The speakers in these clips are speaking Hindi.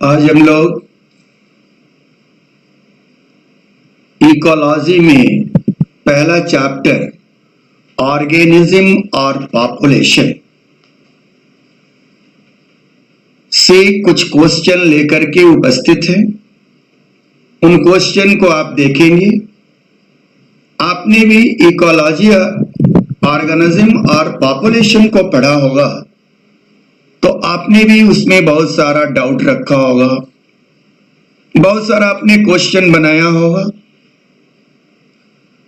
आज हम लोग इकोलॉजी में पहला चैप्टर ऑर्गेनिज्म और पॉपुलेशन से कुछ क्वेश्चन लेकर के उपस्थित हैं। उन क्वेश्चन को आप देखेंगे। आपने भी इकोलॉजी, ऑर्गेनिज्म और पॉपुलेशन को पढ़ा होगा, तो आपने भी उसमें बहुत सारा डाउट रखा होगा, बहुत सारा आपने क्वेश्चन बनाया होगा।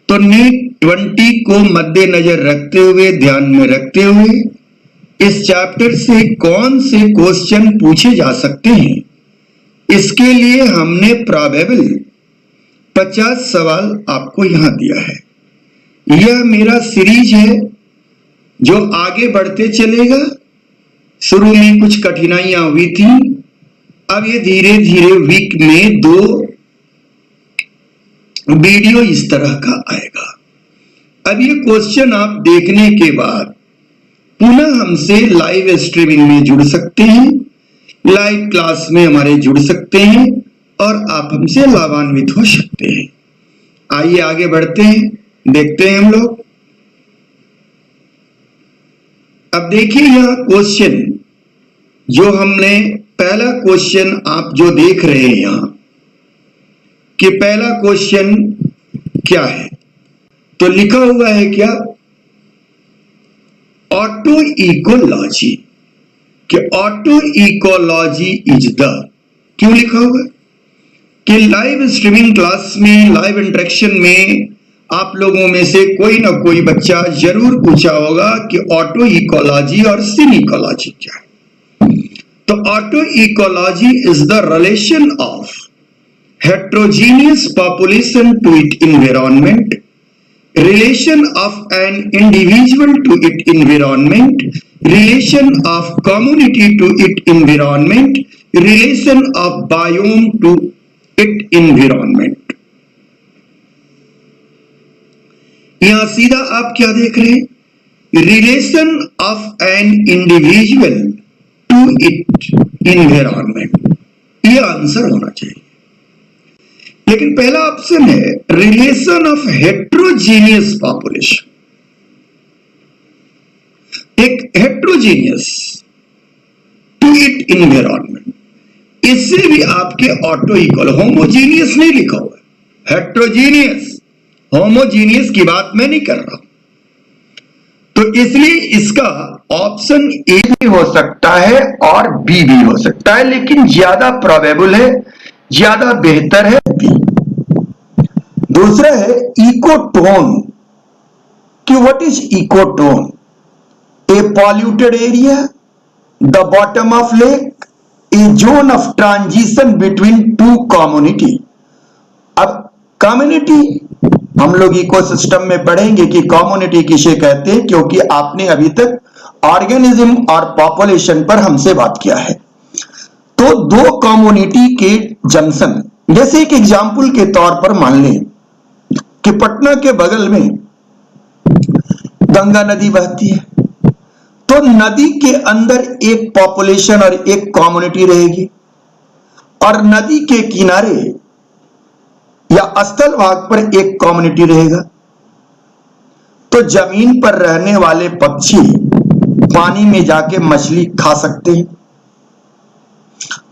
तो नीट 20 को मद्देनजर रखते हुए, ध्यान में रखते हुए, इस चैप्टर से कौन से क्वेश्चन पूछे जा सकते हैं, इसके लिए हमने प्रोबेबल 50 सवाल आपको यहां दिया है। यह मेरा सीरीज है जो आगे बढ़ते चलेगा। शुरू में कुछ कठिनाइयां हुई थी, अब ये धीरे धीरे वीक में 2 वीडियो इस तरह का आएगा। अब ये क्वेश्चन आप देखने के बाद पुनः हमसे लाइव स्ट्रीमिंग में जुड़ सकते हैं, लाइव क्लास में हमारे जुड़ सकते हैं और आप हमसे लाभान्वित हो सकते हैं। आइए आगे बढ़ते हैं, देखते हैं हम लोग। अब देखिए यह क्वेश्चन जो हमने, पहला क्वेश्चन आप जो देख रहे हैं यहां कि पहला क्वेश्चन क्या है, तो लिखा हुआ है क्या, ऑटो इकोलॉजी, कि ऑटो इकोलॉजी इज द, क्यों लिखा हुआ है कि लाइव स्ट्रीमिंग क्लास में, लाइव इंटरेक्शन में आप लोगों में से कोई ना कोई बच्चा जरूर पूछा होगा कि ऑटो इकोलॉजी और सिन इकोलॉजी क्या है। तो auto ecology is the relation of heterogeneous population to its environment, relation of an individual to its environment, relation of community to its environment, relation of biome to its environment। यहां सीधा आप क्या देख रहे हैं, relation of an individual to its environment, यह आंसर होना चाहिए। लेकिन पहला ऑप्शन है रिलेशन ऑफ हेट्रोजीनियस पॉपुलेशन, एक हेट्रोजीनियस टू इट एनवायरनमेंट, इससे भी आपके ऑटो इक्वल, होमोजीनियस नहीं लिखा हुआ है, हेट्रोजीनियस। होमोजीनियस की बात मैं नहीं कर रहा हूं, तो इसलिए इसका ऑप्शन ए भी हो सकता है और बी भी हो सकता है, लेकिन ज्यादा प्रोबेबल है, ज्यादा बेहतर है बी। दूसरा है इकोटोन, कि what is ecotone, A polluted area, the bottom of lake, A zone of transition between 2 community. अब कम्युनिटी हम लोग इकोसिस्टम में पढ़ेंगे कि कम्युनिटी किसे कहते हैं, क्योंकि आपने अभी तक ऑर्गेनिज्म और पॉपुलेशन पर हमसे बात किया है। तो 2 कम्युनिटी के जंक्शन, जैसे एक एग्जाम्पल के तौर पर मान लें कि पटना के बगल में गंगा नदी बहती है, तो नदी के अंदर एक पॉपुलेशन और एक कम्युनिटी रहेगी, और नदी के किनारे या स्थल भाग पर एक कम्युनिटी रहेगा। तो जमीन पर रहने वाले पक्षी पानी में जाके मछली खा सकते हैं।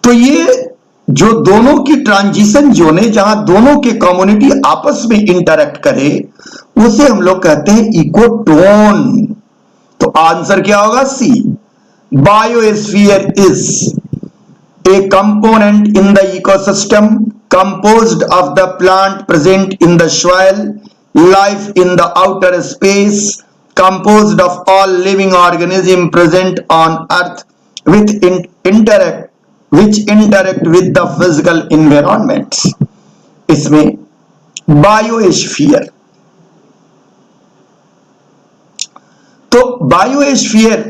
तो ये जो दोनों की ट्रांजिशन जोन है, जहां दोनों के कम्युनिटी आपस में इंटरेक्ट करे, उसे हम लोग कहते हैं इकोटोन। तो आंसर क्या होगा, C. Biosphere is a component in the ecosystem composed of the plant present in the soil, life in the outer space, composed of all living organisms present on earth which interact with the physical environments। इसमें बायोस्फीयर, तो बायोस्फीयर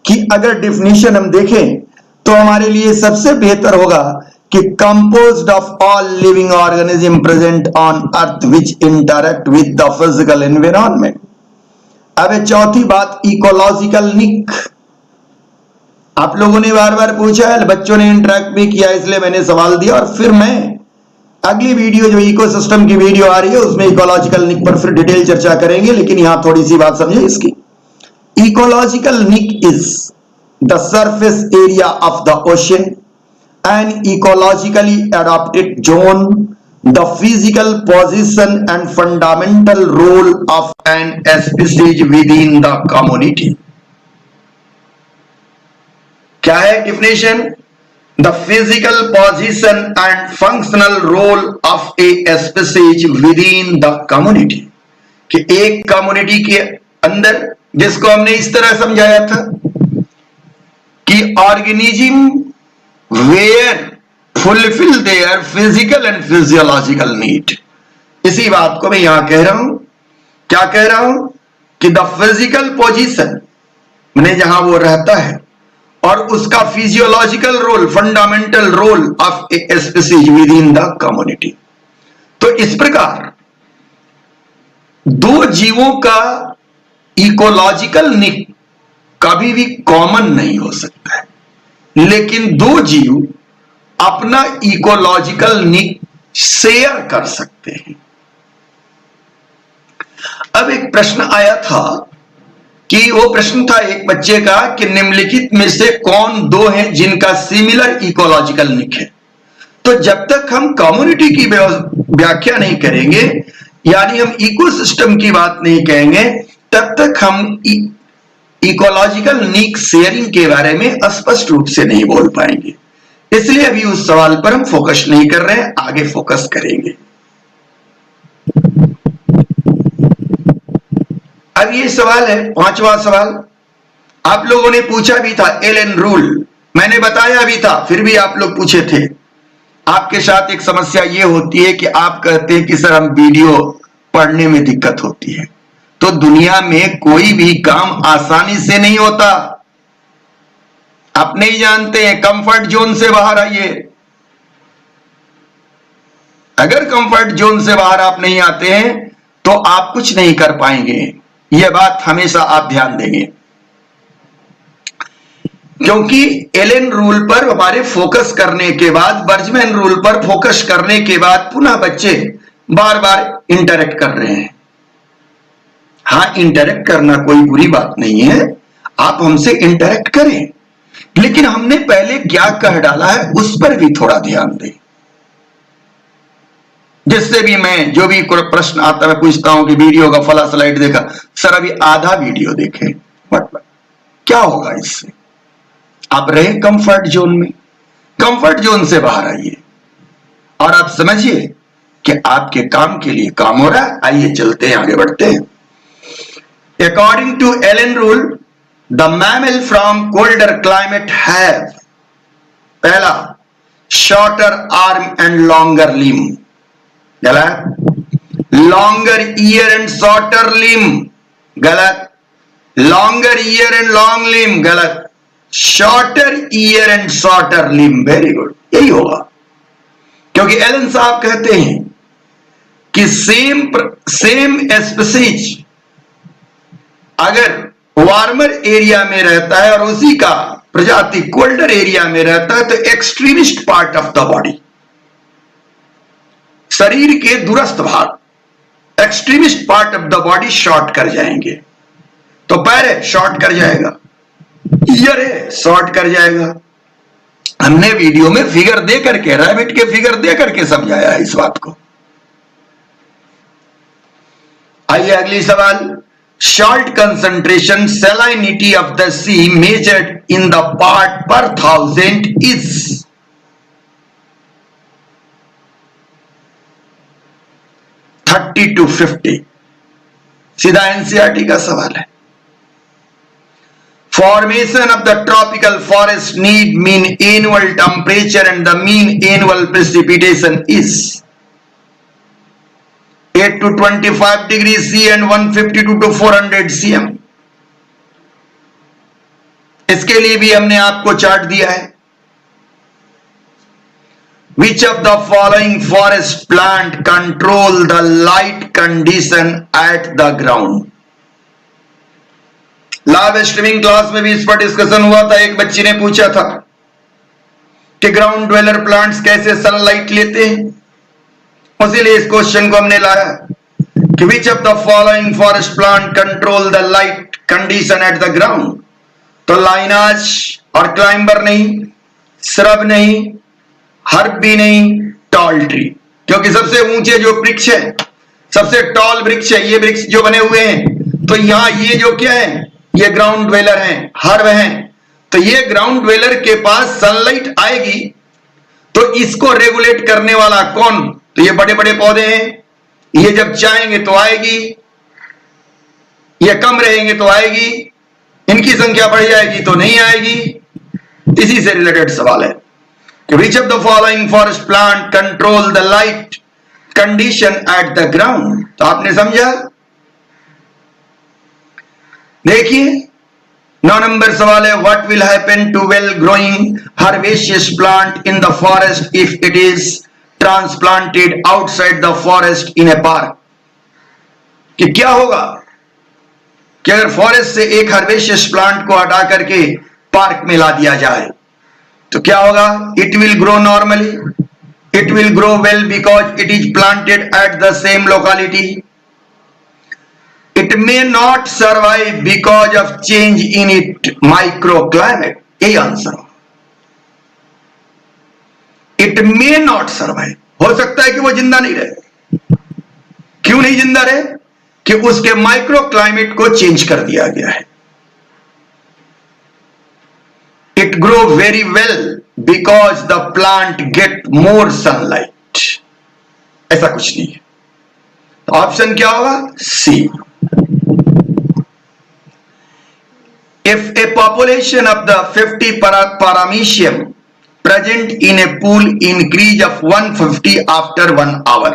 की अगर डेफिनेशन हम देखें तो हमारे लिए सबसे बेहतर होगा कि composed of all living organism present on earth which interact with the physical environment. अब चौथी बात, इकोलॉजिकल निक। आप लोगों ने बार बार पूछा है, बच्चों ने इंटरेक्ट भी किया, इसलिए मैंने सवाल दिया। और फिर मैं अगली वीडियो जो इकोसिस्टम की वीडियो आ रही है उसमें इकोलॉजिकल निक पर फिर डिटेल चर्चा करेंगे। लेकिन यहां थोड़ी सी बात समझे इसकी। Ecological niche is the surface area of the ocean, an ecologically adapted zone, the physical position and fundamental role of an species within the community. क्या है definition? The physical position and functional role of a species within the community. कि एक कम्युनिटी के अंदर, जिसको हमने इस तरह समझाया था कि organism where fulfill their physical and physiological need. इसी बात को मैं यहां कह रहा हूं। क्या कह रहा हूं कि द फिजिकल पोजीशन में जहां वो रहता है और उसका physiological role, fundamental role of a species within the community. तो इस प्रकार दो जीवों का इकोलॉजिकल निक कभी भी कॉमन नहीं हो सकता है, लेकिन दो जीव अपना इकोलॉजिकल निक शेयर कर सकते हैं। अब एक प्रश्न आया था कि वो प्रश्न था एक बच्चे का कि निम्नलिखित में से कौन दो हैं जिनका सिमिलर इकोलॉजिकल निक है। तो जब तक हम कम्युनिटी की व्याख्या नहीं करेंगे, यानी हम इकोसिस्टम की बात नहीं कहेंगे, तब तक हम इकोलॉजिकल निक शेयरिंग के बारे में स्पष्ट रूप से नहीं बोल पाएंगे। इसलिए अभी उस सवाल पर हम फोकस नहीं कर रहे हैं, आगे फोकस करेंगे। अब ये सवाल है, पांचवा सवाल। आप लोगों ने पूछा भी था एलन रूल, मैंने बताया भी था, फिर भी आप लोग पूछे थे। आपके साथ एक समस्या ये होती है कि आप कहते हैं कि सर हम वीडियो पढ़ने में दिक्कत होती है। तो दुनिया में कोई भी काम आसानी से नहीं होता, आप नहीं जानते हैं। कंफर्ट जोन से बाहर आइए। अगर कंफर्ट जोन से बाहर आप नहीं आते हैं तो आप कुछ नहीं कर पाएंगे। यह बात हमेशा आप ध्यान देंगे, क्योंकि एलन रूल पर हमारे फोकस करने के बाद, बर्जमैन रूल पर फोकस करने के बाद पुनः बच्चे बार बार इंटरेक्ट कर रहे हैं। हाँ, इंटरेक्ट करना कोई बुरी बात नहीं है, आप हमसे इंटरेक्ट करें, लेकिन हमने पहले क्या कह डाला है उस पर भी थोड़ा ध्यान दें। जिससे भी मैं जो भी प्रश्न आता है पूछता हूं कि वीडियो का फला स्लाइड देखा, सर अभी आधा वीडियो देखे, मतलब क्या होगा इससे? आप रहे कंफर्ट जोन में, कंफर्ट जोन से बाहर आइए और आप समझिए कि आपके काम के लिए काम हो रहा है। आइए चलते हैं, आगे बढ़ते हैं। According to Allen rule, the mammal from colder climate have, पहला, shorter arm and longer limb, गलत। longer ear and shorter limb, गलत। longer ear and long limb, गलत। shorter ear and shorter limb, very good, यही होगा। क्योंकि एलन साहब कहते हैं कि सेम स्पीसीज अगर वार्मर एरिया में रहता है और उसी का प्रजाति कोल्डर एरिया में रहता है, तो extremist part of the body, शरीर के दूरस्थ भाग, extremist part of the body short कर जाएंगे। तो पैर है, शॉर्ट कर जाएगा, ईयर है, शॉर्ट कर जाएगा। हमने वीडियो में फिगर दे करके, रैबिट के फिगर दे करके समझाया है इस बात को। आइए अगली सवाल। Salt concentration, salinity of the sea measured in the part per thousand is, 30 to 50। सीधा एनसीईआरटी का सवाल है। Formation of the tropical forest need mean annual temperature and the mean annual precipitation is 8 to 25 degrees C and 152 to 400 cm। इसके लिए भी हमने आपको चार्ट दिया है। Which of the following forest plant control the light condition at the ground? Live streaming class में भी इस पर डिस्कशन हुआ था। एक बच्ची ने पूछा था कि ग्राउंड ड्वेलर प्लांट्स कैसे सनलाइट लेते हैं, उसीलिए इस क्वेश्चन को हमने लाया कि which of the following forest plant control the light condition at the ground. तो लाइनाज और क्लाइंबर नहीं, श्रब नहीं, हर्ब भी नहीं, टॉल ट्री, क्योंकि सबसे ऊंचे जो वृक्ष है, सबसे टॉल वृक्ष है, ये वृक्ष जो बने हुए हैं, तो यहां ये जो क्या है, ये ग्राउंड ड्वेलर हैं, हर्ब हैं। तो ये ग्राउंड ड्वेलर के पास सनलाइट आएगी तो इसको रेगुलेट करने वाला कौन? तो ये बड़े बड़े पौधे हैं, ये जब चाहेंगे तो आएगी, ये कम रहेंगे तो आएगी, इनकी संख्या बढ़ जाएगी तो नहीं आएगी। इसी से रिलेटेड सवाल है कि which of the following forest plant control the light condition at the ground. तो आपने समझा। देखिए 9 नंबर सवाल है, what will happen to well growing herbaceous plant in the forest if it is transplanted outside the forest in a park. कि क्या होगा कि अगर फॉरेस्ट से एक हर्बेशियस प्लांट को हटा करके पार्क में ला दिया जाए तो क्या होगा? It will grow normally, it will grow well because it is planted at the same locality, it may not survive because of change in it microclimate. यही आंसर हो। इट मे नॉट सर्वाइव, हो सकता है कि वो जिंदा नहीं रहे। क्यों नहीं जिंदा रहे? कि उसके माइक्रो क्लाइमेट को चेंज कर दिया गया है। It grow very well because the plant get more sunlight. ऐसा कुछ नहीं है। तो ऑप्शन क्या होगा? C. If a population of the 50 paramecium present in a pool increase of 150 after 1 hour,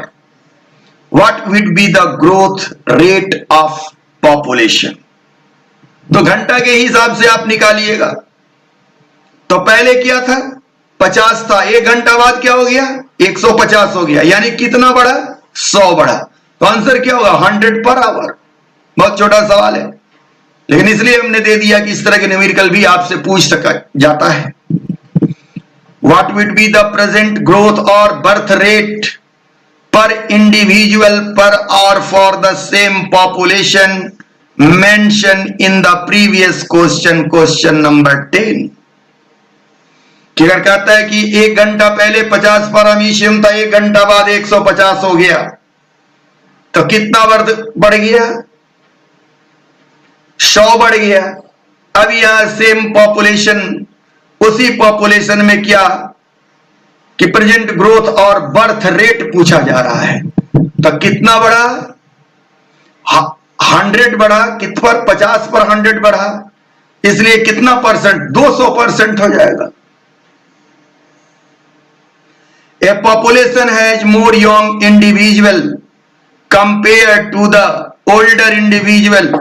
what would be the growth rate of population? तो घंटा के हिसाब से आप निकालिएगा। तो पहले क्या था? 50 था, 1 घंटा बाद क्या हो गया? 150 हो गया, यानी कितना बढ़ा? 100 बढ़ा। तो आंसर क्या होगा? 100 पर आवर। बहुत छोटा सवाल है, लेकिन इसलिए हमने दे दिया कि इस तरह के न्यूमेरिकल भी आपसे पूछ सका जाता है। What would be the present growth or birth rate per individual per hour for the same population mentioned in the previous question, question number 10? कि अगर कहता है कि 1 घंटा पहले 50 पैरामीशियम था, 1 घंटा बाद 150 हो गया, तो कितना बढ़ गया? 100 बढ़ गया। अब यहां सेम पॉपुलेशन, उसी पॉपुलेशन में क्या कि प्रेजेंट ग्रोथ और बर्थ रेट पूछा जा रहा है। तो कितना बढ़ा? 100 बढ़ा। कित पर? 50 पर 100 बढ़ा, इसलिए कितना परसेंट? 200% हो जाएगा। A population has more young individual compare to the older individual,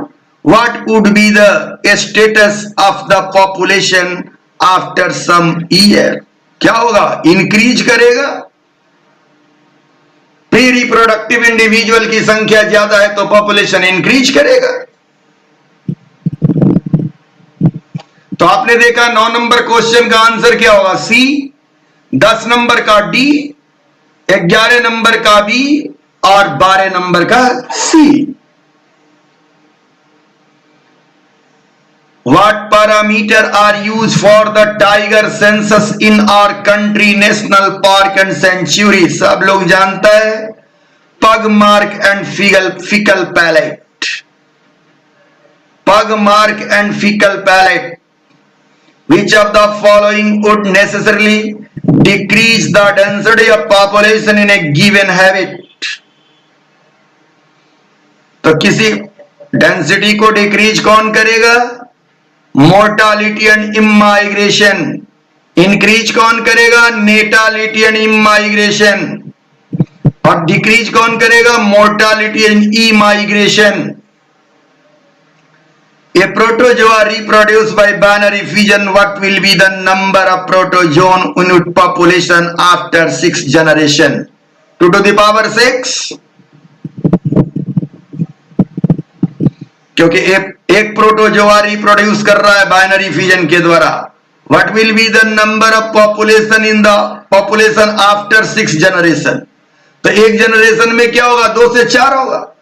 what would be the status of the population after some year? क्या होगा? इंक्रीज करेगा। प्री रिप्रोडक्टिव इंडिविजुअल की संख्या ज्यादा है तो पॉपुलेशन इंक्रीज करेगा। तो आपने देखा 9 नंबर क्वेश्चन का आंसर क्या होगा? सी। 10 नंबर का डी, 11 नंबर का बी और 12 नंबर का सी। What parameter are used for the tiger census in our country, national park and sanctuary? सब लोग जानता है, pug mark and fecal palate. Pug mark and fecal palate. Which of the following would necessarily decrease the density of population in a given habitat? तो किसी डेंसिटी को डिक्रीज कौन करेगा? Mortality and immigration. इंक्रीज कौन करेगा? नेटालिटी एंड इमाइग्रेशन। और डिक्रीज कौन करेगा? Mortality and immigration. A protozoa reproduce by binary fission, what will be the number of protozoan in it population after 6 generation? 2 to the power 6। क्योंकि एक प्रोटोजोआ रिप्रोड्यूस कर रहा है बाइनरी फिजन के द्वारा। What will be the number of population in the population after 6 generation? तो एक जनरेशन में क्या होगा? 2 से 4 होगा,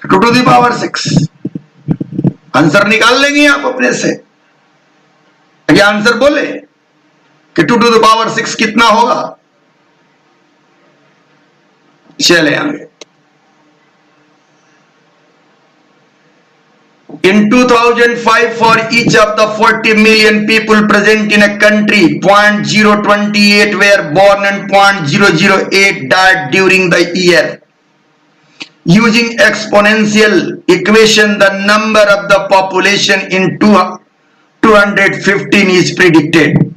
2 to the power 6। आंसर निकाल लेंगे आप अपने से। क्या आंसर बोले कि 2 to the power 6 कितना होगा? चले आगे। In 2005, for each of the 40 million people present in a country, 0.028 were born and 0.008 died during the year. Using exponential equation, the number of the population in 215 is predicted.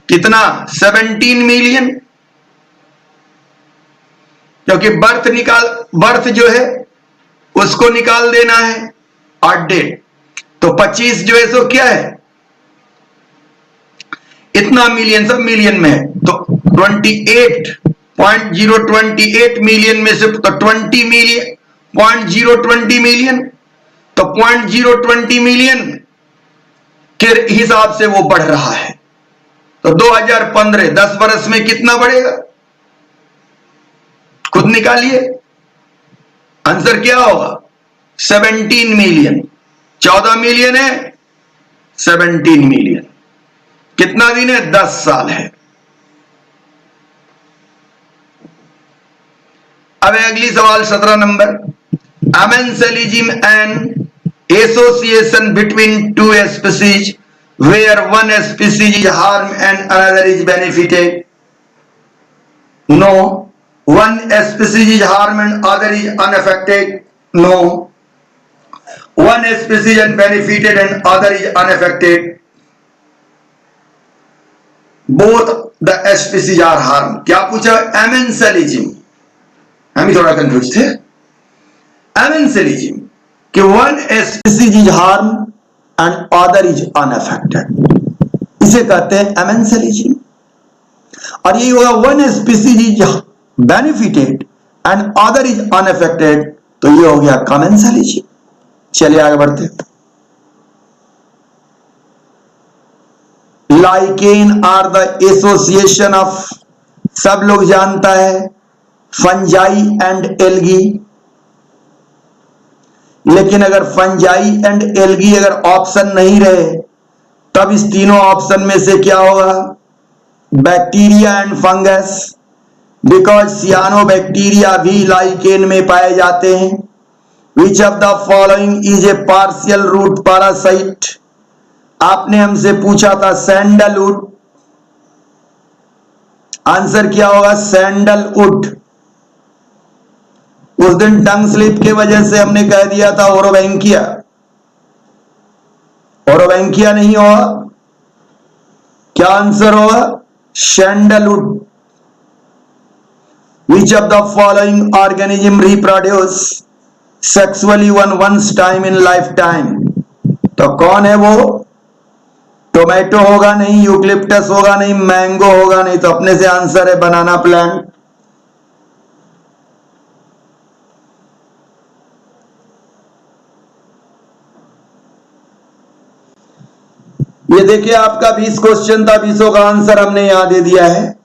कितना? 17 मिलियन। क्योंकि बर्थ जो है उसको निकाल देना है और डेट, तो 25 जो है सो क्या है? इतना मिलियन, सब मिलियन में है, तो 28.028 मिलियन में से तो 20 मिलियन, 0.020 मिलियन, तो 0.020 मिलियन के हिसाब से वो बढ़ रहा है। तो 2015 10 वर्ष में कितना बढ़ेगा? खुद निकालिए, आंसर क्या होगा? 17 मिलियन। 14 मिलियन है, 17 मिलियन। कितना दिन है? 10 साल है। अब अगली सवाल 17 number. Amensalism and association between two species where one species is harm and another is benefited. No. One species is harmed and other is unaffected. No. One species is benefited and other is unaffected. Both the species are harmed. क्या पूछा? Amensalism। हम भी थोड़ा कंफ्यूज थे। Amensalism कि one species is harmed and other is unaffected, इसे कहते हैं Amensalism। और ये होगा one species is benefited and other is unaffected, तो ये हो गया कमेंसलिज्म। चलिए आगे बढ़ते। Lichen are the association of, सब लोग जानता है, फंजाई एंड एल्गी। लेकिन अगर फंजाई एंड एल्गी अगर ऑप्शन नहीं रहे, तब इस तीनों ऑप्शन में से क्या होगा? Bacteria and fungus, because cyanobacteria भी लाइकेन में पाए जाते हैं। Which of the following is a partial root parasite? आपने हमसे पूछा था सैंडलवुड, आंसर क्या होगा? सैंडलवुड। उस दिन टंग स्लिप की वजह से हमने कह दिया था ओरोवेंकिया, ओरोवेंकिया नहीं होगा। क्या आंसर होगा? Sandalwood. Which of the following organism reproduce sexually once time in lifetime? तो कौन है वो? टोमेटो होगा नहीं, यूक्लिप्टस होगा नहीं, मैंगो होगा नहीं, तो अपने से आंसर है बनाना प्लांट। ये देखिए आपका 20 क्वेश्चन था, 20 का आंसर हमने यहां दे दिया है।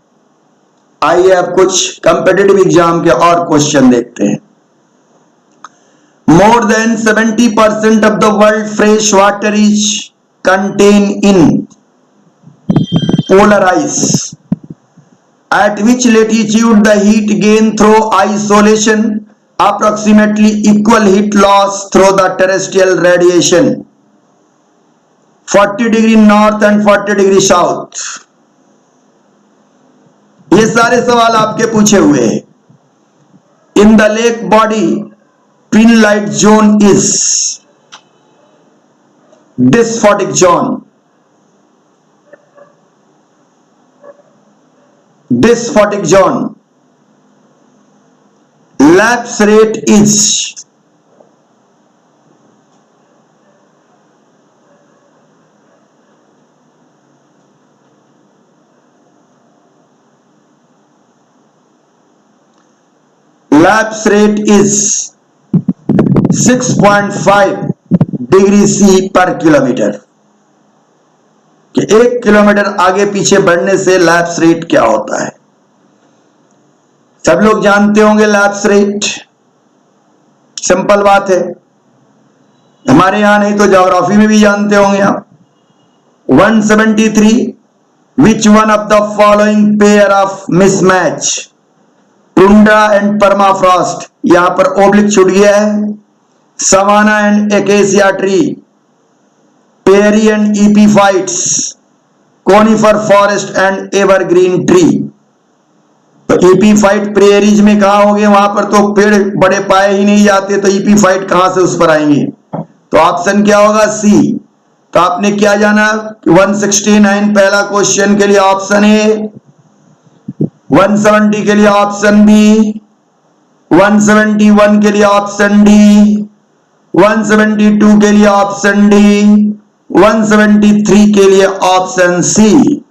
आइए अब कुछ कंपिटिटिव एग्जाम के और क्वेश्चन देखते हैं। More than 70% of the world fresh water is contain in polar ice. At which latitude the heat gain through insolation approximately equal heat loss through the terrestrial radiation. 40 degree north and 40 degree south. ये सारे सवाल आपके पूछे हुए हैं। In the lake body twilight zone is disphotic zone. Disphotic zone. Lapse rate is lapse rate is 6.5 degree C per kilometre, कि 1 किलोमीटर आगे पीछे बढ़ने से लैप्स रेट क्या होता है। सब लोग जानते होंगे लैप्स रेट, सिंपल बात है, हमारे यहां नहीं तो ज्योग्राफी में भी जानते होंगे आप। 173, which one of the following pair of mismatch, tundra and permafrost, यहां पर ओब्लिक छूट गया है, savanna and acacia tree, prairie and epiphytes, conifer forest and evergreen tree. तो ईपीफाइट प्रेरीज में कहा होंगे, वहां पर तो पेड़ बड़े पाए ही नहीं जाते, तो ईपीफाइट कहां से उस पर आएंगे। तो ऑप्शन क्या होगा, सी। तो आपने क्या जाना, 169 पहला क्वेश्चन के लिए ऑप्शन ए, 170 के लिए ऑप्शन बी, 171 के लिए ऑप्शन डी, 172 के लिए ऑप्शन डी, 173 के लिए option C.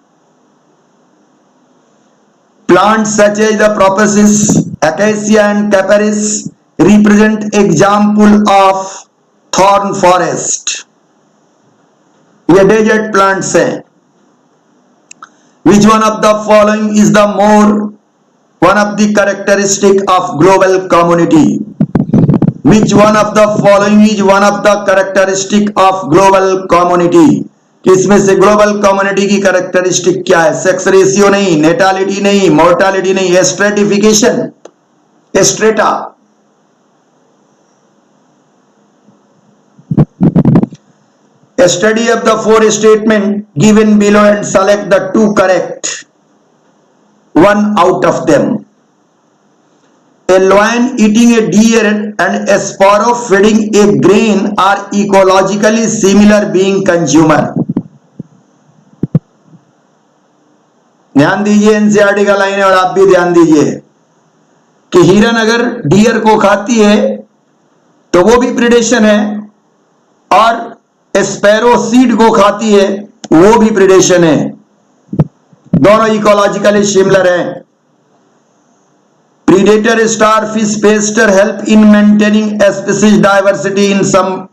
Plants such as the Propolis, Acacia and Capparis represent example of thorn forest. ये डेजर्ट प्लांट्स हैं। Which one of the following is the one of the characteristic of global community? Which one of the following is one of the characteristic of global community? किसमें से ग्लोबल कम्युनिटी की कैरेक्टरिस्टिक क्या है? सेक्स रेशियो नहीं, नेटालिटी नहीं, मोर्टालिटी नहीं, stratification, strata. Study of the 4 statement given below and select the 2 correct, 1 out of them. A lion eating a deer and a sparrow feeding a grain are ecologically similar being consumer. ध्यान दीजिए, एनसीईआरटी का लाइन है और आप भी ध्यान दीजिए कि हिरन अगर डियर को खाती है तो वो भी प्रिडेशन है, और स्पैरो सीड को खाती है वो भी प्रिडेशन है। दोनों इकोलॉजिकली सिमिलर हैं। Predator starfish pisaster help in maintaining species diversity in some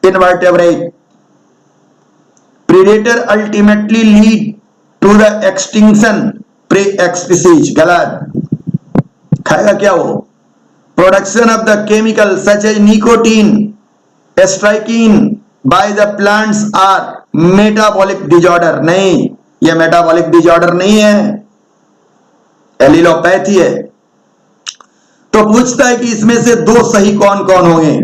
invertebrate. Predator ultimately lead to the extinction prey species. गलत। खाएगा क्या वो? Production of the chemical such as nicotine, strychnine by the plants are metabolic disorder. नहीं, यह मेटाबॉलिक डिजॉर्डर नहीं है, एलिलोपैथी है। तो पूछता है कि इसमें से 2 सही कौन कौन होंगे?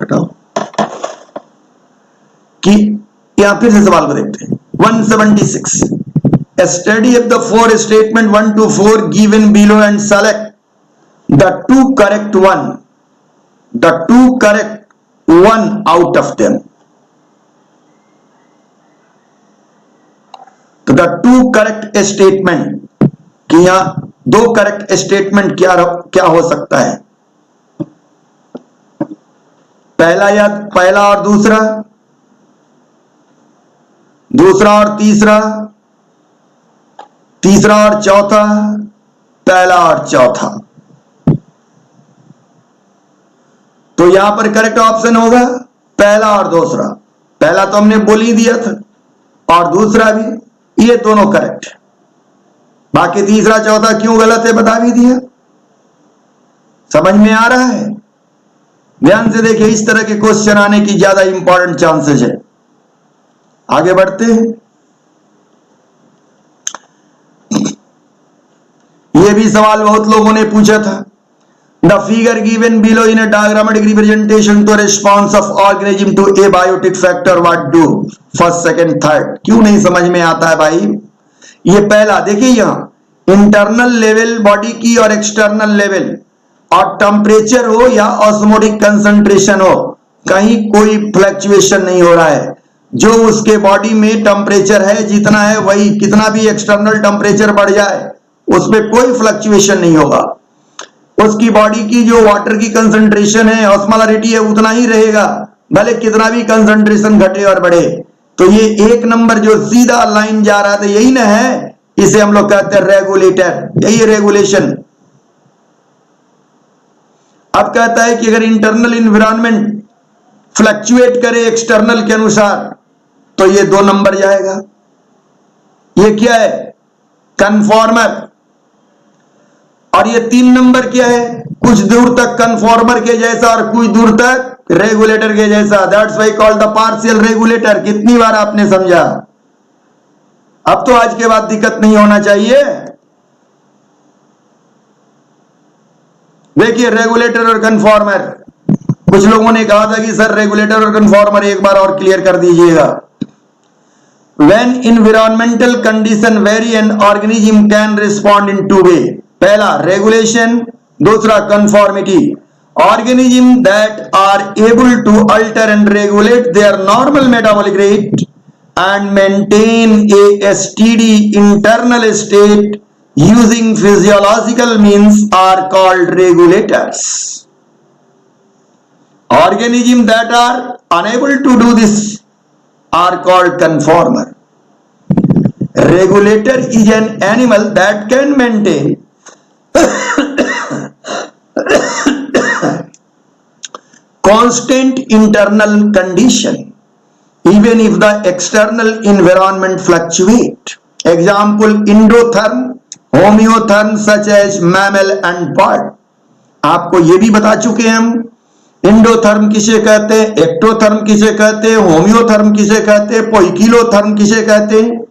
हटाओ कि यहां फिर से सवाल को देखते हैं। 176, study of the 4 statement 1 to 4 given below and select the 2 correct one out of them. तो the 2 correct statement कि यहां 2 करेक्ट स्टेटमेंट क्या हो सकता है? पहला और दूसरा, दूसरा और तीसरा, तीसरा और चौथा, पहला और चौथा। तो यहां पर करेक्ट ऑप्शन होगा पहला और दूसरा। पहला तो हमने बोल ही दिया था और दूसरा भी, ये दोनों करेक्ट। बाकी तीसरा चौथा क्यों गलत है बता भी दिया। समझ में आ रहा है? ध्यान से देखिए, इस तरह के क्वेश्चन आने की ज्यादा इंपॉर्टेंट चांसेस है। आगे बढ़ते हैं। यह भी सवाल बहुत लोगों ने पूछा था। The figure given below in a diagrammatic representation to response of organism to abiotic factor what do? First, second, third. क्यों नहीं समझ में आता है भाई? ये पहला देखिए, यहां इंटरनल लेवल बॉडी की और एक्सटर्नल लेवल और टेम्परेचर हो या ऑस्मोटिक कंसंट्रेशन हो, कहीं कोई फ्लक्चुएशन नहीं हो रहा है। जो उसके बॉडी में टेम्परेचर है जितना है वही, कितना भी एक्सटर्नल टेम्परेचर बढ़ जाए उसमें कोई फ्लक्चुएशन नहीं होगा। उसकी बॉडी की जो वाटर की कंसंट्रेशन है, ऑस्मोलरिटी है, उतना ही रहेगा, भले कितना भी कंसंट्रेशन घटे और बढ़े। तो ये एक नंबर जो सीधा लाइन जा रहा था यही ना है, इसे हम लोग कहते हैं रेगुलेटर, यही है रेगुलेशन। अब कहता है कि अगर इंटरनल इन्वायरमेंट फ्लक्चुएट करे एक्सटर्नल के अनुसार तो ये 2 नंबर जाएगा। ये क्या है? कन्फॉर्मर। और ये 3 नंबर क्या है? कुछ दूर तक कन्फॉर्मर के जैसा और कुछ दूर तक रेगुलेटर के जैसा। That's why called the partial regulator. कितनी बार आपने समझा? अब तो आज के बाद दिक्कत नहीं होना चाहिए। देखिए रेगुलेटर और कन्फॉर्मर, कुछ लोगों ने कहा था कि सर रेगुलेटर और कन्फॉर्मर एक बार और क्लियर कर दीजिएगा। When environmental condition vary, an organism can respond in 2 ways. पहला रेगुलेशन, दूसरा conformity. Organisms that are able to alter and regulate their normal metabolic rate and maintain a steady internal state using physiological means are called regulators. Organisms that are unable to do this are called conformer. Regulator is an animal that can maintain constant internal condition even if the external environment fluctuate. Example, endotherm, homeotherm such as mammal and bird. आपको ये भी बता चुके हैं हम, इंडोथर्म किसे कहते हैं, एक्टोथर्म किसे कहते हैं, होम्योथर्म किसे कहते हैं, पोइकिलोथर्म किसे कहते हैं।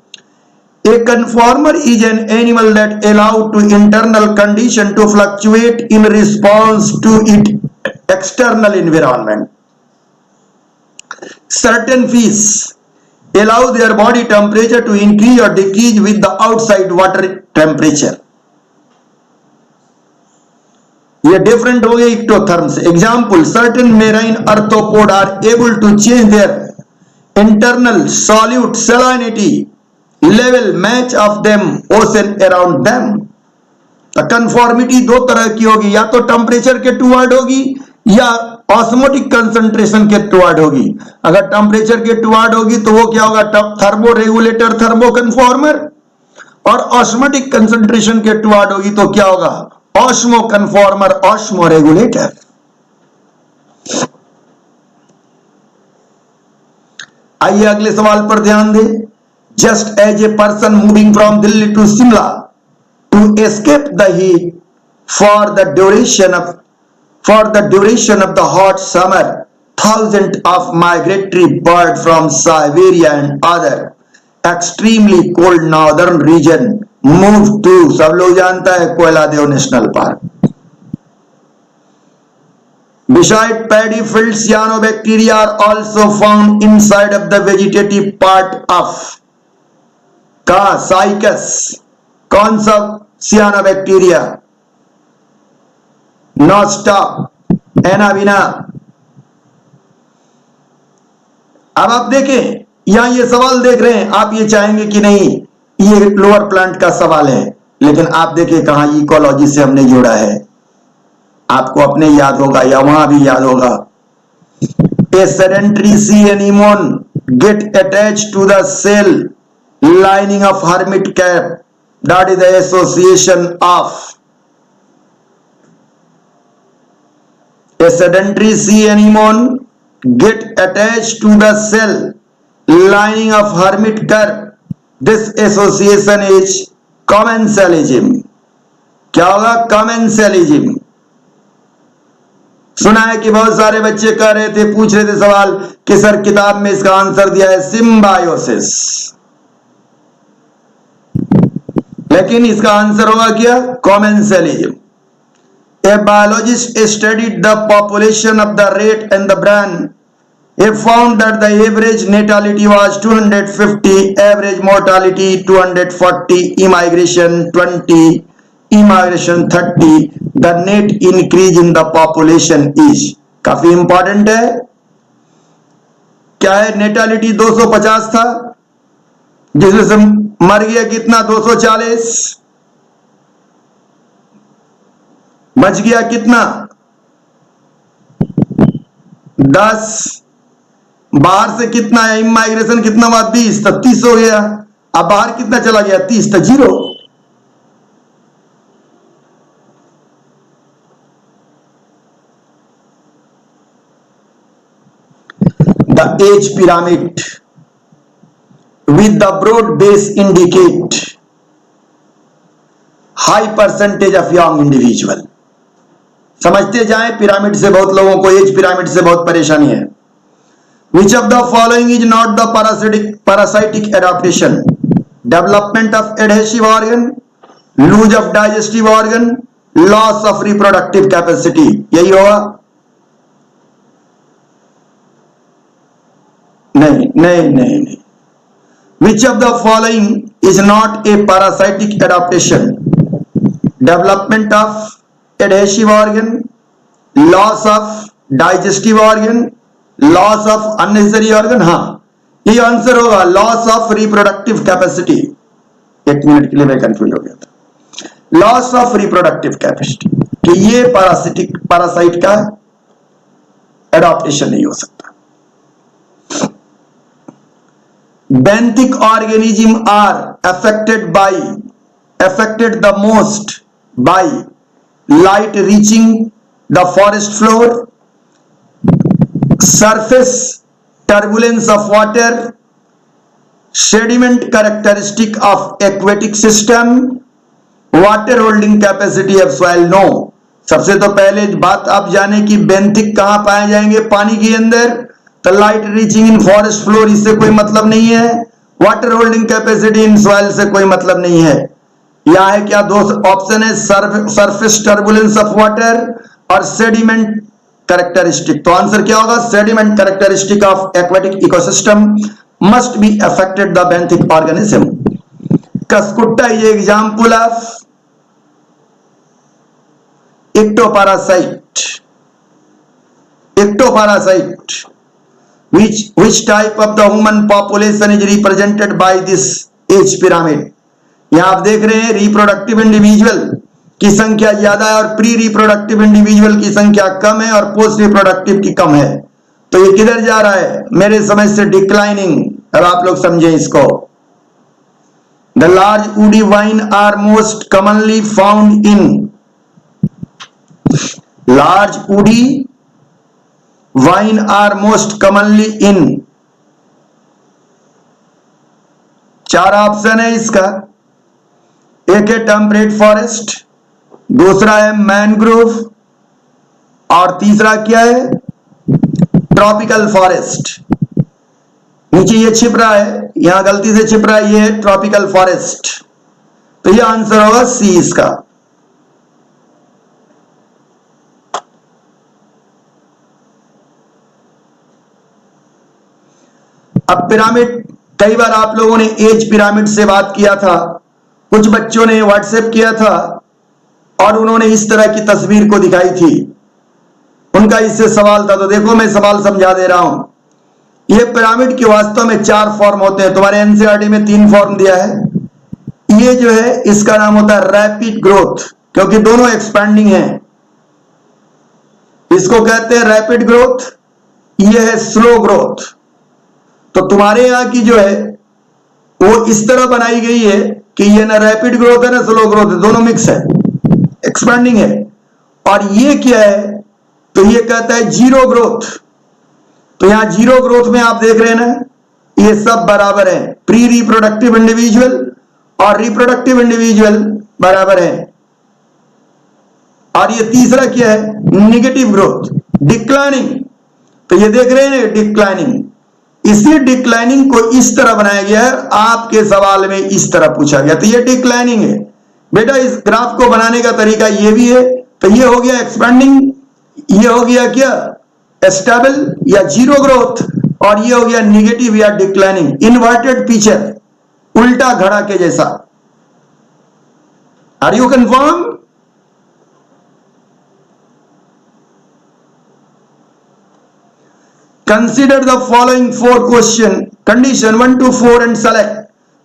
A conformer is an animal that allowed to internal condition to fluctuate in response to its external environment. Certain fish allow their body temperature to increase or decrease with the outside water temperature. ये डिफरेंट हो गए इक्टोथर्म से। Example, certain marine arthropod are able to change their internal solute salinity level match of them ocean around them. Conformity 2 तरह की होगी, या तो टेम्परेचर के टुवर्ड होगी या ऑस्मोटिक कंसंट्रेशन के टुवर्ड होगी। अगर टेम्परेचर के टुवर्ड होगी तो वो क्या होगा? Thermo regulator, thermo conformer. और ऑस्मोटिक कंसंट्रेशन के टुवर्ड होगी तो क्या होगा? Osmo conformer, osmo regulator. आइए अगले सवाल पर ध्यान दें। Just as a person moving from Delhi to Shimla to escape the heat for the duration of the hot summer, thousands of migratory birds from Siberia and other extremely cold northern region move to, सब लोग जानता है, Keoladeo national park. Beside paddy fields, cyanobacteria are also found inside of the vegetative part of का साइकस। कौन सा सियानोबैक्टीरिया? नोस्टा, एनाबिना। अब आप देखें, यहां ये सवाल देख रहे हैं, आप ये चाहेंगे कि नहीं ये लोअर प्लांट का सवाल है, लेकिन आप देखिए कहां इकोलॉजी से हमने जोड़ा है। आपको अपने याद होगा या वहां भी याद होगा। A sedentary sea anemone get attached to the shell lining of hermit crab, that is the association of a sedentary sea anemone get attached to the cell lining of hermit crab. This association is commensalism. क्या होगा? commensalism। सुना है कि बहुत सारे बच्चे कह रहे थे, पूछ रहे थे सवाल कि सर किताब में इसका आंसर दिया है सिम्बायोसिस, लेकिन इसका आंसर होगा क्या? commensalism. A biologist studied the population of the rat and the brain. He found that the average natality was 250, average mortality 240, immigration 20, immigration 30. The net increase in the population is, काफी इंपॉर्टेंट है। क्या है? नेटालिटी 250 था, जिसमें से मर गया कितना? 240। बच गया कितना? 10। बाहर से कितना है, इमाइग्रेशन कितना हुआ 20, तो 30 हो गया। अब बाहर कितना चला गया 30, तो 0। The age pyramid with the broad base indicate high percentage of young individual। समझते जाएं, पिरामिड से बहुत लोगों को, एज पिरामिड से बहुत परेशानी है। Which of the following is not the parasitic adaptation? Development of adhesive organ, lose of digestive organ, loss of reproductive capacity। यही होगा? नहीं। Which of the following is not a parasitic adaptation? Development of adhesive organ, loss of digestive organ, loss of unnecessary organ। हाँ, ये आंसर होगा loss of reproductive capacity. 1 minute के लिए मैं कंफ्यूज हो गया था। लॉस ऑफ रिप्रोडक्टिव कैपेसिटी, कि ये पैरासाइट का एडाप्टेशन नहीं हो सकता। Benthic organism are affected the most by light reaching the forest floor, surface turbulence of water, sediment characteristic of aquatic system, water holding capacity of soil। No। सबसे तो पहले बात आप जाने कि बेंथिक कहां पाए जाएंगे, पानी के अंदर। तो लाइट रीचिंग इन फॉरेस्ट फ्लोर, इससे कोई मतलब नहीं है। Water holding capacity in soil से कोई मतलब नहीं है। यह है क्या, 2 ऑप्शन है, सरफेस टर्बुलेंस ऑफ वाटर और सेडिमेंट कैरेक्टरिस्टिक। तो आंसर क्या होगा, sediment characteristic of aquatic ecosystem must be affected the benthic organism. Cuscuta is example of ectoparasit। Which type of the human population is represented by this age pyramid? यहां आप देख रहे हैं रिप्रोडक्टिव इंडिविजुअल की संख्या ज्यादा है और प्री रिप्रोडक्टिव इंडिविजुअल की संख्या कम है और पोस्ट रिप्रोडक्टिव की कम है। तो ये किधर जा रहा है, मेरे समझ से डिक्लाइनिंग। अब आप लोग समझें इसको। The large woody vine are most commonly found in large woody Vine are most commonly in। 4 option है इसका। एक है टेम्परेट फॉरेस्ट, दूसरा है मैनग्रोव और तीसरा क्या है, ट्रॉपिकल फॉरेस्ट। नीचे ये छिप रहा है, यहां गलती से छिप रहा है, ये है ट्रॉपिकल फॉरेस्ट। तो ये आंसर होगा सी इसका। अब पिरामिड, कई बार आप लोगों ने एज पिरामिड से बात किया था, कुछ बच्चों ने व्हाट्सएप किया था और उन्होंने इस तरह की तस्वीर को दिखाई थी। उनका इससे सवाल था, तो देखो मैं सवाल समझा दे रहा हूं। ये पिरामिड के वास्तव में 4 फॉर्म होते हैं। तुम्हारे एनसीईआरटी में 3 फॉर्म दिया है। ये जो है इसका नाम होता है रैपिड ग्रोथ, क्योंकि दोनों एक्सपेंडिंग हैं। इसको कहते हैं रैपिड ग्रोथ, ये है स्लो ग्रोथ। तो तुम्हारे यहां की जो है वो इस तरह बनाई गई है कि ये ना रैपिड ग्रोथ है ना स्लो ग्रोथ है, दोनों मिक्स है, एक्सपेंडिंग है। और ये क्या है, तो ये कहता है जीरो ग्रोथ। तो यहां जीरो ग्रोथ में आप देख रहे हैं ना, ये सब बराबर है, प्री रिप्रोडक्टिव इंडिविजुअल और रिप्रोडक्टिव इंडिविजुअल बराबर है। और ये तीसरा क्या है, निगेटिव ग्रोथ, डिक्लाइनिंग। तो ये देख रहे हैं ना, डिक्लाइनिंग। इसी डिक्लाइनिंग को इस तरह बनाया गया है, आपके सवाल में इस तरह पूछा गया। तो ये डिक्लाइनिंग है बेटा। इस ग्राफ को बनाने का तरीका ये भी है। तो ये हो गया एक्सपेंडिंग, ये हो गया क्या स्टेबल या जीरो ग्रोथ, और ये हो गया निगेटिव या डिक्लाइनिंग, इन्वर्टेड पिक्चर, उल्टा घड़ा के जैसा। Are you confirm? Consider the following 4 question, condition 1 to 4 and select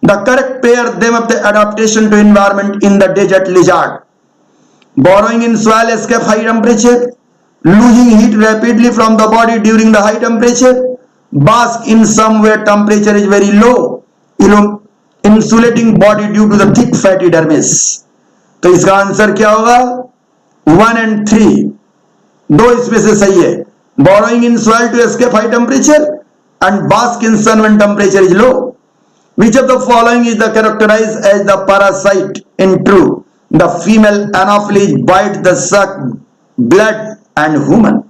the correct pair them of the adaptation to environment in the desert lizard. Borrowing in soil escape high temperature, losing heat rapidly from the body during the high temperature, bask in some where temperature is very low, insulating body due to the thick fatty dermis. तो इसका आंसर क्या होगा? 1 and 3, दो इसमें से सही है. Borrowing in soil to escape high temperature and bask in sun when temperature is low. Which of the following is the characterized as the parasite in true? The female anopheles bite the suck blood and human.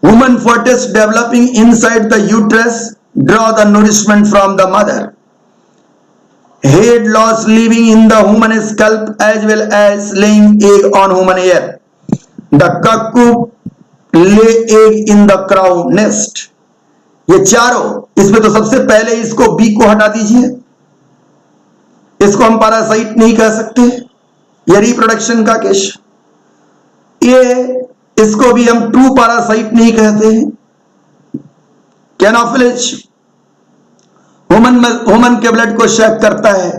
Woman fetus developing inside the uterus draw the nourishment from the mother. Head loss living in the human scalp as well as laying egg on human hair. The cuckoo lay egg in the crow nest. ये चारों, इसमें तो सबसे पहले इसको बी को हटा दीजिए. इसको हम पैरासाइट नहीं कह सकते, ये रिप्रोडक्शन का केस. ये इसको भी हम ट्रू पैरासाइट नहीं कहते हैं. कैनोफिलिज ह्यूमन के ब्लड को शेक करता है.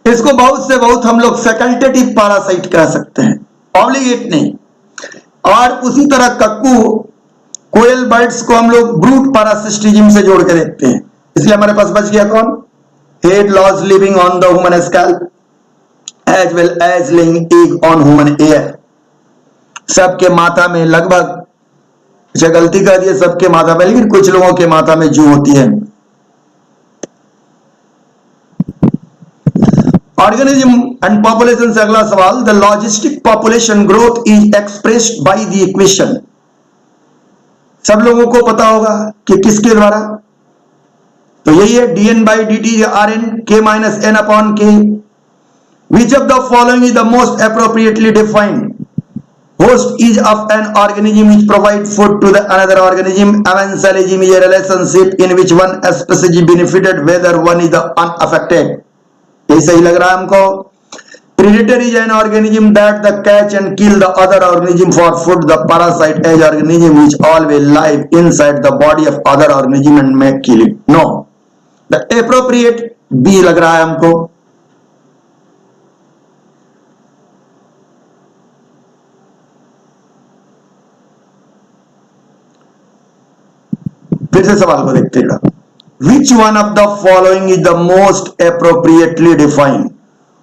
इसको बहुत से बहुत हम लोग फैकल्टेटिव पैरासाइट कह सकते हैं, ऑब्लिगेट नहीं. और उसी तरह कक्कू कोयल बर्ड्स को हम लोग ब्रूट पैरासिटिज्म से जोड़ के देखते हैं. इसलिए हमारे पास बच गया कौन? Head louse living on the human scalp as well as laying egg on human hair. सबके माथा में लगभग, अच्छा गलती कर दिया, सबके माथा में, लेकिन कुछ लोगों के माथा में जू होती है. ऑर्गेनिज्म एंड पॉपुलेशन से अगला सवाल. The logistic population growth is expressed by the equation. सब लोगों को पता होगा कि किसके द्वारा, तो यही है dn by dt rn k minus n upon k. Which of the following is the most appropriately defined? Host is of an organism which provides food to the another organism. Amensalism is a relationship in which one species is benefited whether one is the unaffected. यही सही लग रहा है हमको. Predator is an organism that the catch and kill the other organism for food. The parasite is organism which always live inside the body of other organism and may kill it. No. The appropriate B लग रहा है हमको. फिर से सवाल को देखते हैं. Which one of the following is the most appropriately defined?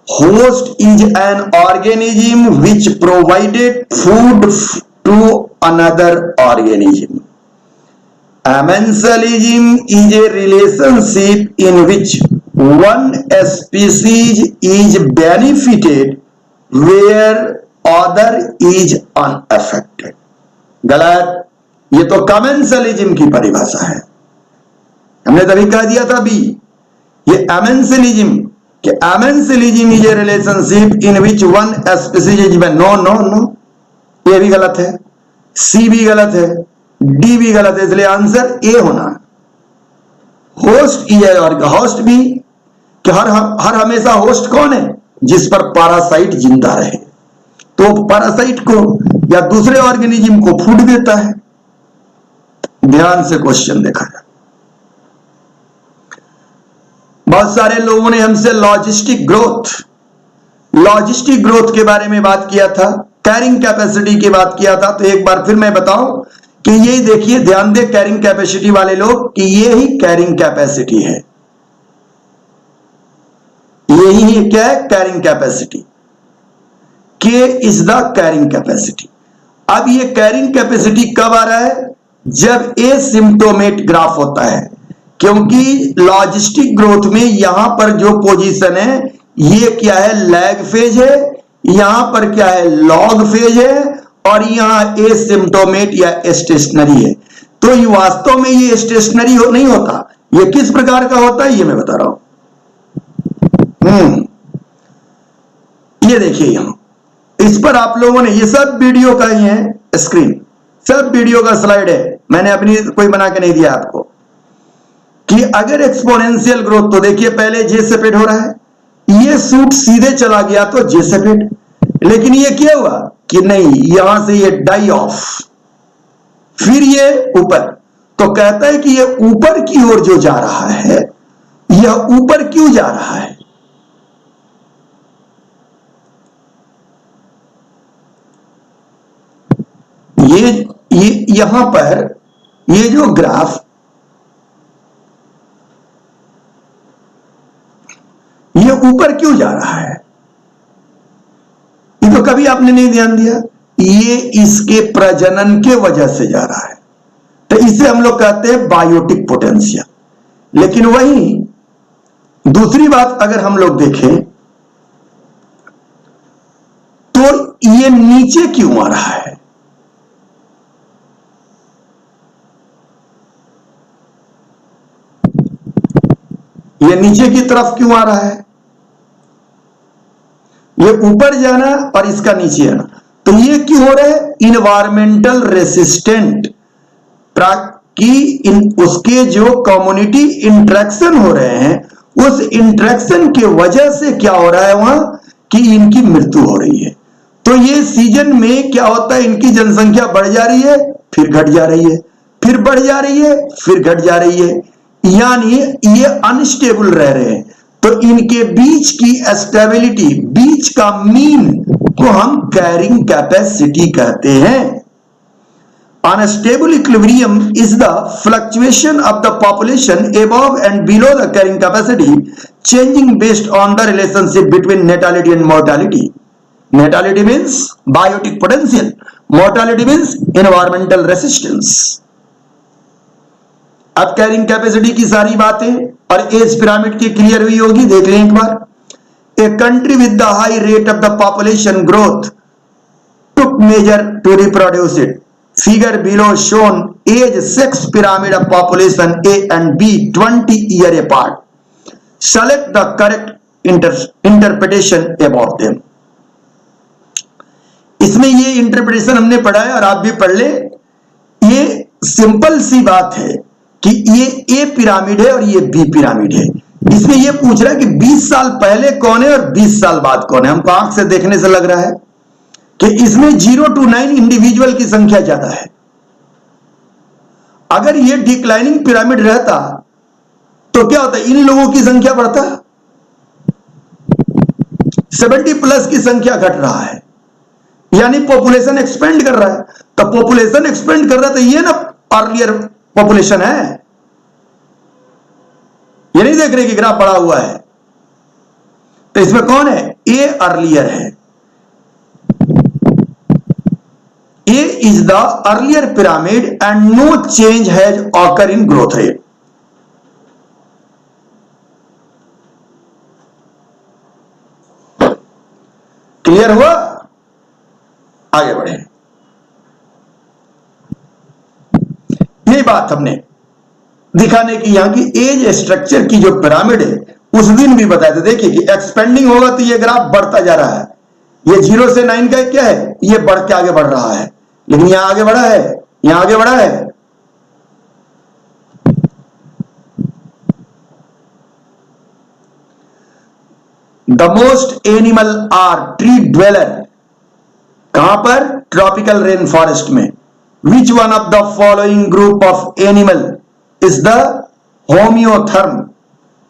Host is an organism which provided food to another organism. Amensalism is a relationship in which one species is benefited where other is unaffected. गलत. ये तो कमेंसलिज्म की परिभाषा है. हमने तभी कह दिया था भी, ये अमेंसलिज्म कि amensalism is a relationship in which one species is no no no, ये भी गलत है, सी भी गलत है, डी भी गलत है, इसलिए आंसर ए होना. होस्ट इज और होस्ट भी कि हर हमेशा होस्ट कौन है? जिस पर पैरासाइट जिंदा रहे. तो पैरासाइट को या दूसरे ऑर्गेनिज्म को फूड देता है. ध्यान से क्वेश्चन देखा जाए. बहुत सारे लोगों ने हमसे लॉजिस्टिक ग्रोथ के बारे में बात किया था, कैरिंग कैपेसिटी की बात किया था. तो एक बार फिर मैं बताऊं कि ये देखिए, ध्यान दे कैरिंग कैपेसिटी वाले लोग कि ये ही कैरिंग कैपेसिटी है. यही क्या है? Carrying capacity. के इज द कैरिंग कैपेसिटी. अब ये कैरिंग कैपेसिटी कब आ रहा है? जब एसिम्प्टोमेट ग्राफ होता है, क्योंकि लॉजिस्टिक ग्रोथ में यहां पर जो पोजीशन है ये क्या है? लैग फेज है. यहां पर क्या है? लॉग फेज है. और यहां एसिम्प्टोमेट या स्टेशनरी है. तो ये वास्तव में ये स्टेशनरी नहीं होता. ये किस प्रकार का होता है ये मैं बता रहा हूं. ये देखिए यहां इस पर आप लोगों ने, ये सब वीडियो का ही है, स्क्रीन सब वीडियो का स्लाइड है, मैंने अपनी कोई बना के नहीं दिया आपको. कि अगर एक्सपोनेंशियल ग्रोथ, तो देखिए पहले जे सेपरेट हो रहा है, ये सूट सीधे चला गया तो जे सेपरेट. लेकिन ये क्या हुआ कि नहीं, यहां से ये डाई ऑफ, फिर ये ऊपर. तो कहता है कि ये ऊपर की ओर जो जा रहा है, यह ऊपर क्यों जा रहा है? ये यहां पर ये जो ग्राफ, ये ऊपर क्यों जा रहा है? ये तो कभी आपने नहीं ध्यान दिया। ये इसके प्रजनन के वजह से जा रहा है, तो इसे हम लोग कहते हैं बायोटिक पोटेंशियल। लेकिन वही दूसरी बात अगर हम लोग देखें तो ये नीचे क्यों आ रहा है? ये नीचे की तरफ क्यों आ रहा है? ये ऊपर जाना और इसका नीचे आना, तो ये क्यों हो रहा है? इन्वायरमेंटल रेसिस्टेंट कि उसके जो कम्युनिटी इंटरेक्शन हो रहे हैं, उस इंटरेक्शन के वजह से क्या हो रहा है वहां कि इनकी मृत्यु हो रही है। तो ये सीजन में क्या होता है, इनकी जनसंख्या बढ़ जा रही है, फिर घट जा रही है, फिर बढ़ जा रही है, फिर घट जा रही है, यानी ये अनस्टेबल रह रहे हैं। तो इनके बीच की स्टेबिलिटी, बीच का मीन को हम कैरिंग कैपेसिटी कहते हैं। Unstable equilibrium is the fluctuation of the population above and below the carrying capacity, changing based on the relationship between natality and mortality. Natality means biotic potential, mortality means environmental resistance. अब कैरिंग कैपेसिटी की सारी बातें और एज पिरामिड की क्लियर हुई होगी, देख लें एक बार। A country with the high rate of the population growth took measure to reproduce it. Figure below shown age sex pyramid of population A and B 20 year apart. Select the correct interpretation about them. इसमें ये इंटरप्रिटेशन हमने पढ़ा है और आप भी पढ़ ले। ये सिंपल सी बात है कि ये ए पिरामिड है और ये बी पिरामिड है। इसमें ये पूछ रहा है कि 20 साल पहले कौन है और 20 साल बाद कौन है। हमको आंख से देखने से लग रहा है कि इसमें 0 to 9 इंडिविजुअल की संख्या ज्यादा है। अगर ये डिक्लाइनिंग पिरामिड रहता तो क्या होता, इन लोगों की संख्या बढ़ता, 70 प्लस की संख्या घट रहा है, यानी पॉपुलेशन एक्सपेंड कर रहा है। तो पॉपुलेशन एक्सपेंड कर रहा है तो ये ना अर्लियर पॉपुलेशन है। ये नहीं देख रहे कि ग्राफ बढ़ा हुआ है, तो इसमें कौन है? ए अर्लियर है। A is the earlier pyramid and no change has occurred in growth rate. Clear हुआ? आगे बढ़े। यही बात हमने दिखाने की यहां की एज स्ट्रक्चर की जो पिरामिड है उस दिन भी बताया था। देखिए कि एक्सपेंडिंग होगा तो ये ग्राफ बढ़ता जा रहा है। ये 0 से 9 का क्या है? ये बढ़ के आगे बढ़ रहा है, लेकिन यहां आगे बढ़ा है, यहां आगे बढ़ा है। The most animal are tree dweller, कहां पर? ट्रॉपिकल रेन फॉरेस्ट में। Which one of the following group of animal is the homeotherm?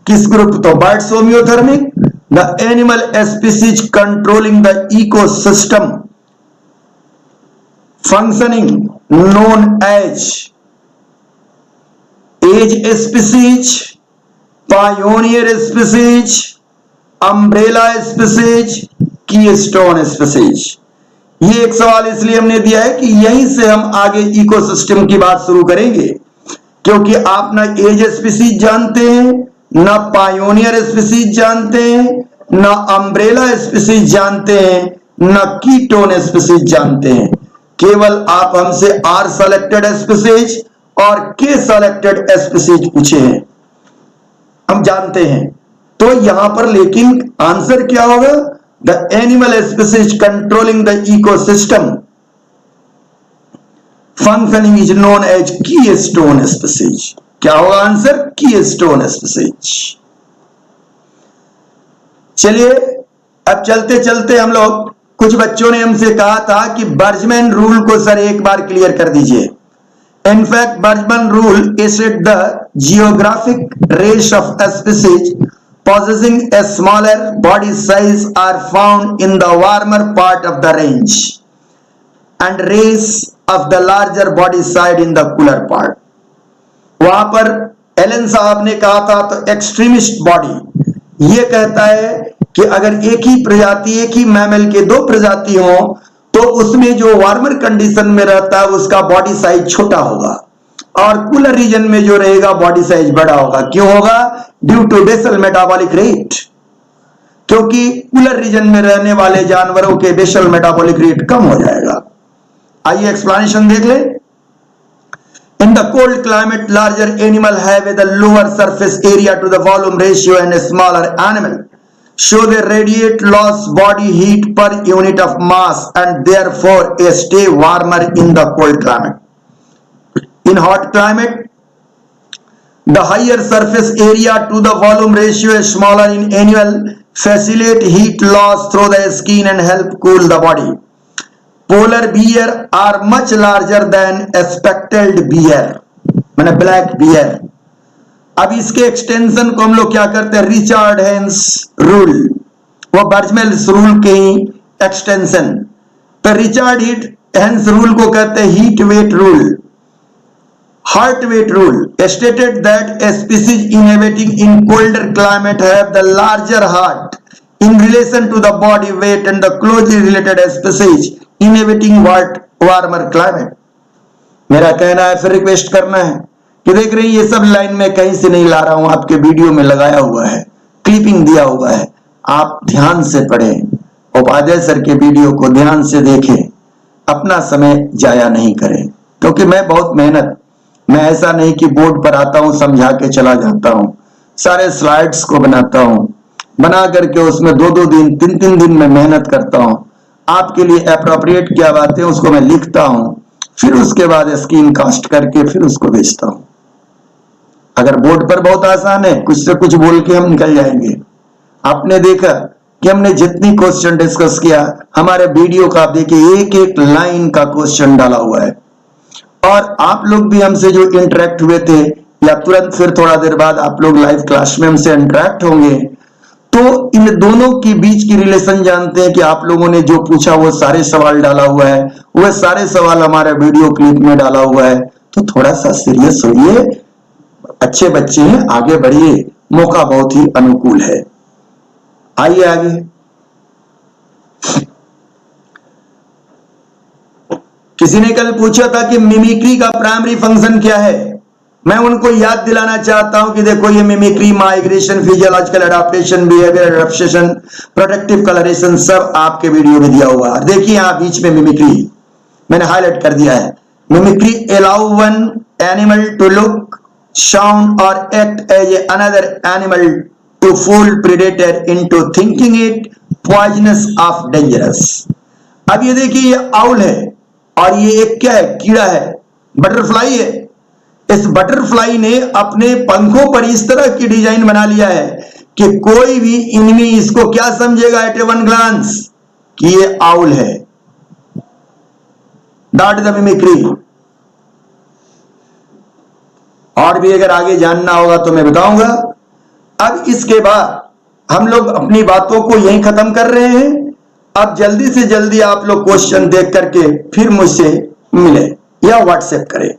किस ग्रुप? तो birds homeothermic. The animal species controlling the ecosystem functioning known as age species, pioneer species, umbrella species, keystone species। ये एक सवाल इसलिए हमने दिया है कि यहीं से हम आगे इकोसिस्टम की बात शुरू करेंगे, क्योंकि आप ना एज स्पीसीज जानते हैं, ना पायोनियर स्पीसीज जानते हैं, ना अम्ब्रेला स्पीसीज जानते हैं, ना कीटोन स्पीसीज जानते हैं। केवल आप हमसे आर सेलेक्टेड स्पीसीज और के सेलेक्टेड स्पीसीज पूछे हैं, हम जानते हैं। तो यहां पर लेकिन आंसर क्या होगा? The animal species controlling the ecosystem functioning is known as keystone species. क्या होगा आंसर? Keystone species. चलिए अब चलते चलते हम लोग, कुछ बच्चों ने हमसे कहा था कि बर्जमैन रूल को सर एक बार क्लियर कर दीजिए। In fact Bergmann rule is the geographic race of species possessing a smaller body size are found in the warmer part of the range and race of the larger body size in the cooler part. वहां पर एलन साहब ने कहा था, तो एक्सट्रीमिस्ट बॉडी ये कहता है कि अगर एक ही प्रजाति, एक ही मैमल के दो प्रजाति हो तो उसमें जो वार्मर कंडीशन में रहता है उसका बॉडी साइज छोटा होगा और कूलर रीजन में जो रहेगा बॉडी साइज बड़ा होगा। क्यों होगा? Due to basal metabolic rate, क्योंकि कूलर रीजन में रहने वाले जानवरों के बेसल मेटाबॉलिक रेट कम हो जाएगा। आइए एक्सप्लेनेशन देख ले। In the cold climate, larger animal have a lower surface area to the volume ratio and a smaller animal show they radiate loss body heat per unit of mass and therefore stay warmer in the cold climate. In hot climate, the higher surface area to the volume ratio is smaller in animal facilitate heat loss through the skin and help cool the body. Polar bear are much larger than speckled bear, माने ब्लैक बियर। अब इसके एक्सटेंशन को हम लोग क्या करते हैं? रिचर्ड हेंस रूल, वो बर्जमेल्स रूल के ही एक्सटेंशन। तो रिचर्ड हेंस रूल को कहते हैं heat weight rule, heart weight rule stated that a species inhabiting in colder climate have the larger heart in relation to the body weight and the closely related species inhabiting warmer climate. मेरा कहना है, फिर रिक्वेस्ट करना है कि देख रही ये सब लाइन में कहीं से नहीं ला रहा हूं, आपके वीडियो में लगाया हुआ है, क्लिपिंग दिया हुआ है, आप ध्यान से पढ़ें, उपाध्याय सर के वीडियो को ध्यान से देखें, अपना समय जाया नहीं करें। क्योंकि मैं ऐसा नहीं कि बोर्ड पर आता हूं समझा के चला जाता हूं, सारे स्लाइड्स को बनाता हूं, बना करके उसमें 2-2 दिन 3-3 दिन में मेहनत करता हूं, आपके लिए अप्रोप्रिएट क्या बातें उसको मैं लिखता हूं, फिर उसके बाद स्क्रीन कास्ट करके फिर उसको भेजता हूं। अगर बोर्ड पर बहुत आसान है, कुछ से कुछ बोल के हम निकल जाएंगे। आपने देखा कि हमने जितनी क्वेश्चन डिस्कस किया, हमारे वीडियो का आप देखिए एक एक लाइन का क्वेश्चन डाला हुआ है। और आप लोग भी हमसे जो इंटरेक्ट हुए थे या तुरंत फिर थोड़ा देर बाद आप लोग लाइव क्लास में हमसे इंटरेक्ट होंगे, तो इन दोनों के बीच की रिलेशन जानते हैं कि आप लोगों ने जो पूछा वो सारे सवाल डाला हुआ है, वह सारे सवाल हमारे वीडियो क्लिप में डाला हुआ है। तो थोड़ा सा सीरियस होइए, अच्छे बच्चे हैं, आगे बढ़िए, मौका बहुत ही अनुकूल है। आइए आगे। किसी ने कल पूछा था कि मिमिक्री का प्राइमरी फंक्शन क्या है। मैं उनको याद दिलाना चाहता हूं कि देखो ये mimicry, migration, physiological adaptation, behaviour adaptation, protective colouration सब आपके वीडियो में दिया हुआ है। देखिए यहां बीच में मिमिक्री मैंने हाईलाइट कर दिया है। Mimicry allow one animal to look, sound और act as another animal to fool predator into thinking it poisonous of dangerous. अब ये देखिए ये आउल है और ये एक क्या है? कीड़ा है, बटरफ्लाई है। इस बटरफ्लाई ने अपने पंखों पर इस तरह की डिजाइन बना लिया है कि कोई भी इनमी इसको क्या समझेगा एट ए वन ग्लांस कि ये आउल है। That is the mimicry. और भी अगर आगे जानना होगा तो मैं बताऊंगा। अब इसके बाद हम लोग अपनी बातों को यहीं खत्म कर रहे हैं। अब जल्दी से जल्दी आप लोग क्वेश्चन देख करके फिर मुझसे मिले या व्हाट्सएप करें।